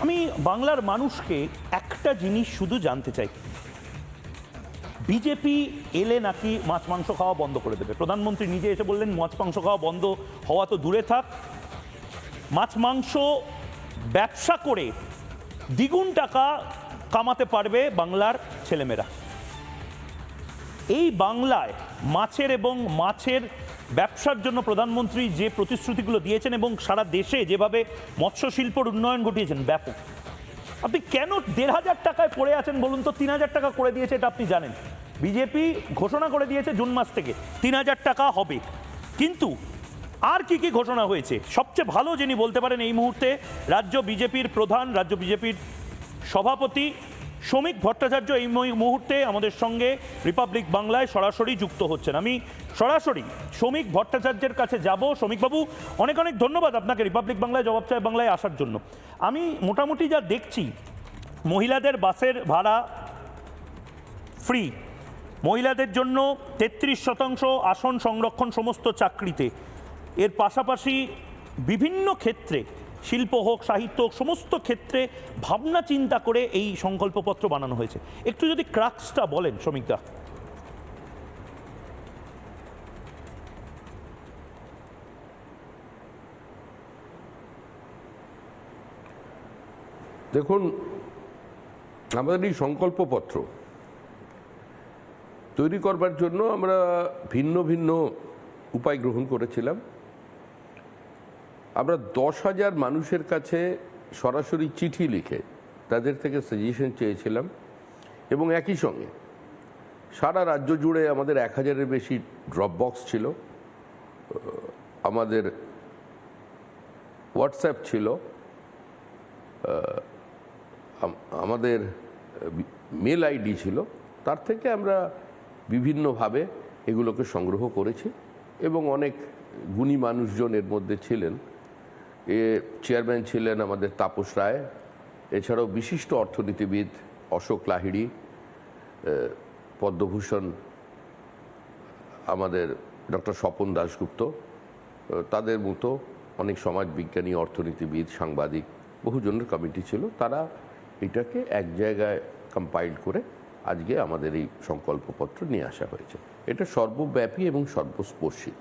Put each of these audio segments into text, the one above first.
আমি বাংলার মানুষকে একটা জিনিস শুধু জানতে চাই, বিজেপি এলে নাকি মাছ মাংস খাওয়া বন্ধ করে দেবে। প্রধানমন্ত্রী নিজে এসে বললেন মাছ মাংস খাওয়া বন্ধ হওয়া তো দূরে থাক, মাছ মাংস ব্যবসা করে দ্বিগুণ টাকা কামাতে পারবে বাংলার ছেলেমেয়েরা। এই বাংলায় মাছের এবং মাছের ব্যবসার জন্য প্রধানমন্ত্রী যে প্রতিশ্রুতিগুলো দিয়েছেন এবং সারা দেশে যেভাবে মৎস্য শিল্পর উন্নয়ন ঘটিয়েছেন ব্যাপক, আপনি কেন ১,৫০০ টাকায় পড়ে আছেন বলুন তো? ৩,০০০ টাকা করে দিয়েছে, এটা আপনি জানেন। বিজেপি ঘোষণা করে দিয়েছে জুন মাস থেকে ৩,০০০ টাকা হবে, কিন্তু আর কি কি ঘোষণা হয়েছে? সবচেয়ে ভালো যিনি বলতে পারেন এই মুহূর্তে রাজ্য বিজেপির প্রধান, রাজ্য বিজেপির সভাপতি শ্রমিক ভট্টাচার্য এই মুহূর্তে আমাদের সঙ্গে রিপাবলিক বাংলায় সরাসরি যুক্ত হচ্ছেন। আমি সরাসরি শ্রমিক ভট্টাচার্যের কাছে যাব। শ্রমিকবাবু, অনেক অনেক ধন্যবাদ আপনাকে রিপাবলিক বাংলায় জবাব চায় বাংলায় আসার জন্য। আমি মোটামুটি যা দেখছি, মহিলাদের বাসের ভাড়া ফ্রি, মহিলাদের জন্য ৩৩% আসন সংরক্ষণ সমস্ত চাকরিতে, এর পাশাপাশি বিভিন্ন ক্ষেত্রে শিল্প হোক, সাহিত্য হোক, সমস্ত ক্ষেত্রে ভাবনা চিন্তা করে এই সংকল্পপত্র বানানো হয়েছে। একটু যদি ক্রাক্সটা বলেন শ্রমিকদা। দেখুন, আমাদের এই সংকল্পপত্র তৈরি করবার জন্য আমরা ভিন্ন ভিন্ন উপায় গ্রহণ করেছিলাম। আমরা ১০,০০০ মানুষের কাছে সরাসরি চিঠি লিখে তাদের থেকে সাজেশন চেয়েছিলাম এবং একই সঙ্গে সারা রাজ্য জুড়ে আমাদের ১,০০০-এর বেশি ড্রপ বক্স ছিল, আমাদের হোয়াটসঅ্যাপ ছিল, আমাদের মেল আইডি ছিল। তার থেকে আমরা বিভিন্নভাবে এগুলোকে সংগ্রহ করেছি এবং অনেক গুণী মানুষজন এর মধ্যে ছিলেন। চেয়ারম্যান ছিলেন আমাদের তাপস রায়, এছাড়াও বিশিষ্ট অর্থনীতিবিদ অশোক লাহিড়ী, পদ্মভূষণ আমাদের ডক্টর স্বপন দাশগুপ্ত, তাদের মতো অনেক সমাজবিজ্ঞানী, অর্থনীতিবিদ, সাংবাদিক, বহুজনের কমিটি ছিল। তারা এটাকে এক জায়গায় কম্পাইল করে আজকে আমাদের এই সংকল্পপত্র নিয়ে আসা হয়েছে। এটা সর্বব্যাপী এবং সর্বস্পর্শী।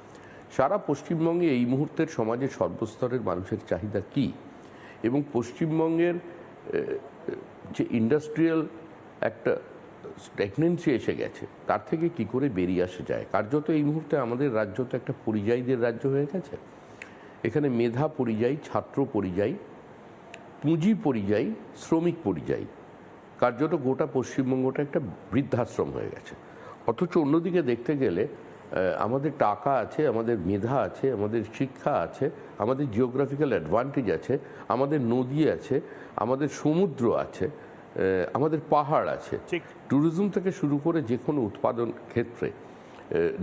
সারা পশ্চিমবঙ্গে এই মুহূর্তের সমাজের সর্বস্তরের মানুষের চাহিদা কি এবং পশ্চিমবঙ্গের যে ইন্ডাস্ট্রিয়াল একটা স্ট্যাগনেন্সি এসে গেছে, তার থেকে কি করে বেরিয়ে আসা যায়। কার্যত এই মুহূর্তে আমাদের রাজ্য তো একটা পরিযায়ীদের রাজ্য হয়ে গেছে। এখানে মেধা পরিযায়ী, ছাত্র পরিযায়ী, পুঁজি পরিযায়ী, শ্রমিক পরিযায়ী, কার্যত গোটা পশ্চিমবঙ্গটা একটা বৃদ্ধাশ্রম হয়ে গেছে। অথচ অন্যদিকে দেখতে গেলে আমাদের টাকা আছে, আমাদের মেধা আছে, আমাদের শিক্ষা আছে, আমাদের জিওগ্রাফিক্যাল অ্যাডভান্টেজ আছে, আমাদের নদী আছে, আমাদের সমুদ্র আছে, আমাদের পাহাড় আছে, ট্যুরিজম থেকে শুরু করে যে কোনো উৎপাদন ক্ষেত্রে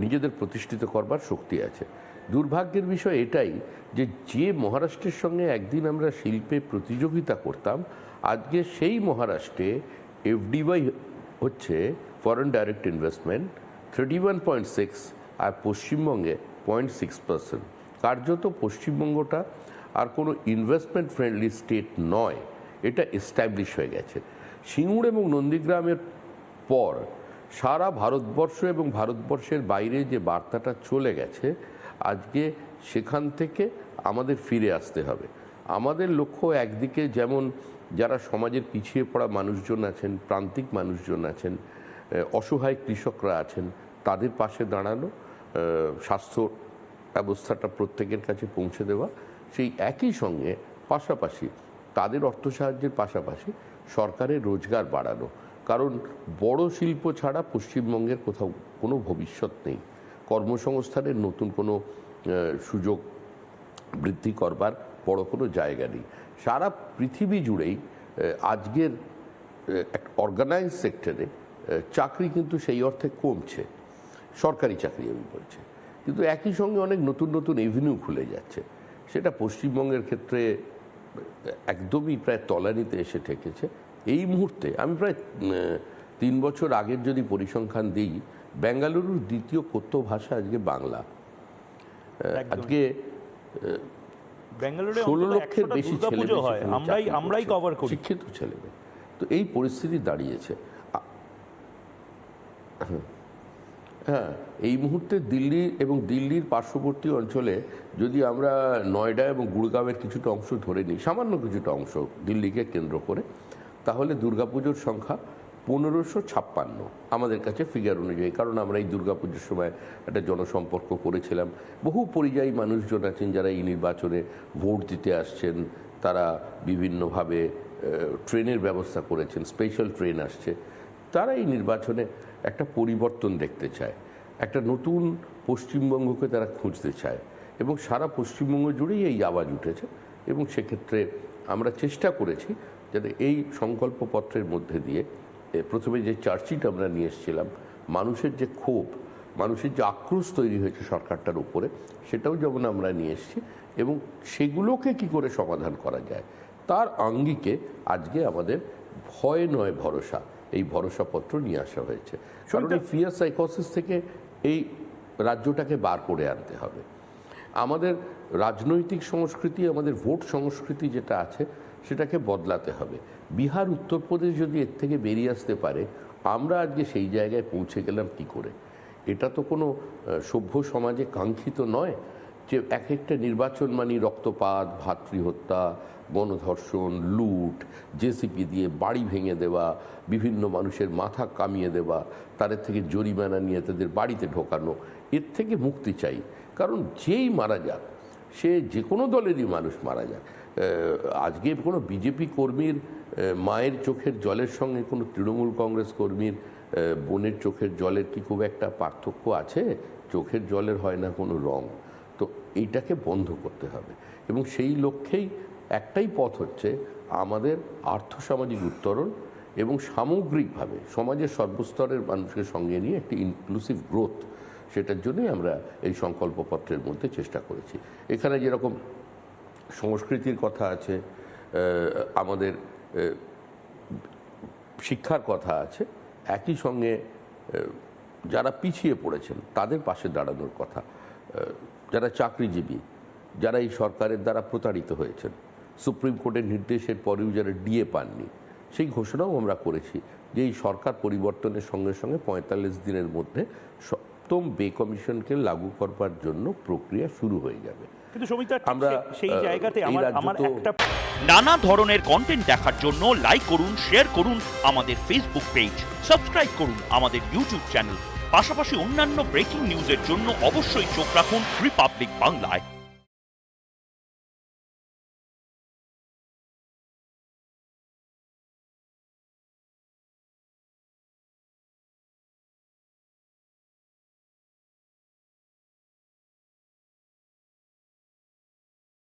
নিজেদের প্রতিষ্ঠিত করবার শক্তি আছে। দুর্ভাগ্যের বিষয় এটাই যে মহারাষ্ট্রের সঙ্গে একদিন আমরা শিল্পে প্রতিযোগিতা করতাম, আজকে সেই মহারাষ্ট্রে এফডিওয়াই হচ্ছে ফরেন ডাইরেক্ট ইনভেস্টমেন্ট 31.6 আর পশ্চিমবঙ্গে 0.6%। কার্যত পশ্চিমবঙ্গটা আর কোনো ইনভেস্টমেন্ট ফ্রেন্ডলি স্টেট নয়, এটা এস্টাবলিশ হয়ে গেছে। সিঙ্গুর এবং নন্দীগ্রামের পর সারা ভারতবর্ষ এবং ভারতবর্ষের বাইরে যে বার্তাটা চলে গেছে, আজকে সেখান থেকে আমাদের ফিরে আসতে হবে। আমাদের লক্ষ্য একদিকে যেমন যারা সমাজের পিছিয়ে পড়া মানুষজন আছেন, প্রান্তিক মানুষজন আছেন, অসহায় কৃষকরা আছেন, তাদের পাশে দাঁড়ানো, স্বাস্থ্য ব্যবস্থাটা প্রত্যেকের কাছে পৌঁছে দেওয়া, সেই একই সঙ্গে পাশাপাশি তাদের অর্থ সাহায্যের পাশাপাশি সরকারের রোজগার বাড়ানো। কারণ বড় শিল্প ছাড়া পশ্চিমবঙ্গের কোথাও কোনো ভবিষ্যৎ নেই, কর্মসংস্থানের নতুন কোনো সুযোগ বৃদ্ধি করবার বড় কোনো জায়গা নেই। সারা পৃথিবী জুড়েই আজকের অর্গানাইজ সেক্টরে চাকরি কিন্তু সেই অর্থে কমছে, সরকারি চাকরি আমি বলছি, কিন্তু একই সঙ্গে অনেক নতুন নতুন এভিনিউ খুলে যাচ্ছে। সেটা পশ্চিমবঙ্গের ক্ষেত্রে একদমই প্রায় তলানিতে এসে ঠেকেছে। এই মুহূর্তে আমি প্রায় 3 বছর আগের যদি পরিসংখ্যান দিই, বেঙ্গালুরুর দ্বিতীয় কথ্য ভাষা আজকে বাংলা। আজকে ব্যাঙ্গালোরে 16 অন্তত লক্ষের 100টা বেশি দুর্গাপুজো ছেলে হয়, আমরাই কভার করি। শিক্ষিত ছেলে মেয়ে। তো এই পরিস্থিতি দাঁড়িয়েছে। হ্যাঁ, এই মুহূর্তে দিল্লি এবং দিল্লির পার্শ্ববর্তী অঞ্চলে যদি আমরা নয়ডা এবং গুড়গাঁওয়ের কিছুটা অংশ ধরে নিই, সামান্য কিছুটা অংশ দিল্লিকে কেন্দ্র করে, তাহলে দুর্গাপুজোর সংখ্যা 1556 আমাদের কাছে ফিগার অনুযায়ী। কারণ আমরা এই দুর্গাপুজোর সময় একটা জনসম্পর্ক করেছিলাম। বহু পরিযায়ী মানুষজন আছেন যারা এই নির্বাচনে ভোট দিতে আসছেন, তারা বিভিন্নভাবে ট্রেনের ব্যবস্থা করেছেন, স্পেশাল ট্রেন আসছে। তারা এই নির্বাচনে একটা পরিবর্তন দেখতে চায়, একটা নতুন পশ্চিমবঙ্গকে তারা খুঁজতে চায়, এবং সারা পশ্চিমবঙ্গ জুড়েই এই আওয়াজ উঠেছে। এবং সেক্ষেত্রে আমরা চেষ্টা করেছি যাতে এই সংকল্পপত্রের মধ্যে দিয়ে প্রথমে যে চার্জশিট আমরা নিয়ে এসেছিলাম, মানুষের যে ক্ষোভ, মানুষের যে আক্রোশ তৈরি হয়েছে সরকারটার উপরে, সেটাও যেমন আমরা নিয়ে এসেছি, এবং সেগুলোকে কি করে সমাধান করা যায় তার আঙ্গিকে আজকে আমাদের ভয় নয় ভরসা, এই ভরসাপত্র নিয়ে আসা হয়েছে। কারণ এই ফিয়ার সাইকোসিস থেকে এই রাজ্যটাকে বার করে আনতে হবে। আমাদের রাজনৈতিক সংস্কৃতি, আমাদের ভোট সংস্কৃতি যেটা আছে সেটাকে বদলাতে হবে। বিহার, উত্তরপ্রদেশ যদি এর থেকে বেরিয়ে আসতে পারে, আমরা আজকে সেই জায়গায় পৌঁছে গেলাম কি করে? এটা তো কোনো সভ্য সমাজে কাঙ্ক্ষিত নয় যে এক একটা নির্বাচন মানে রক্তপাত, ভাতৃহত্যা, গণধর্ষণ, লুট, জেসিপি দিয়ে বাড়ি ভেঙে দেওয়া, বিভিন্ন মানুষের মাথা কামিয়ে দেওয়া, তাদের থেকে জরিমানা নিয়ে তাদের বাড়িতে ঢোকানো। এর থেকে মুক্তি চাই। কারণ যেই মারা যাক, সে যে কোনো দলেরই মানুষ মারা যাক, আজকে কোনো বিজেপি কর্মীর মায়ের চোখের জলের সঙ্গে কোনো তৃণমূল কংগ্রেস কর্মীর বোনের চোখের জলের কি খুব একটা পার্থক্য আছে? চোখের জলের হয় না কোনো রং। তো এইটাকে বন্ধ করতে হবে, এবং সেই লক্ষ্যেই একটাই পথ হচ্ছে আমাদের আর্থসামাজিক উত্তরণ এবং সামগ্রিকভাবে সমাজের সর্বস্তরের মানুষকে সঙ্গে নিয়ে একটি ইনক্লুসিভ গ্রোথ। সেটার জন্যই আমরা এই সংকল্পপত্রের মধ্যে চেষ্টা করেছি। এখানে যেরকম সংস্কৃতির কথা আছে, আমাদের শিক্ষার কথা আছে, একই সঙ্গে যারা পিছিয়ে পড়েছেন তাদের পাশে দাঁড়ানোর কথা, যারা চাকরিজীবী, যারা এই সরকারের দ্বারা প্রতারিত হয়েছেন, সুপ্রিম কোর্টের নির্দেশের পরেও যারা ডিএ পাননি, সেই ঘোষণাও আমরা করেছি যে এই সরকার পরিবর্তনের সঙ্গে সঙ্গে ৪৫ দিনের মধ্যে সপ্তম বে কমিশনকে লাগু করবার জন্য প্রক্রিয়া শুরু হয়ে যাবে। কিন্তু সমিতা, আমরা সেই জায়গাতে আমার একটা নানা ধরনের কন্টেন্ট দেখার জন্য লাইক করুন, শেয়ার করুন আমাদের ফেসবুক পেজ, সাবস্ক্রাইব করুন আমাদের ইউটিউব চ্যানেল। পাশাপাশি অন্যান্য ব্রেকিং নিউজের জন্য অবশ্যই চোখ রাখুন রিপাবলিক বাংলায়।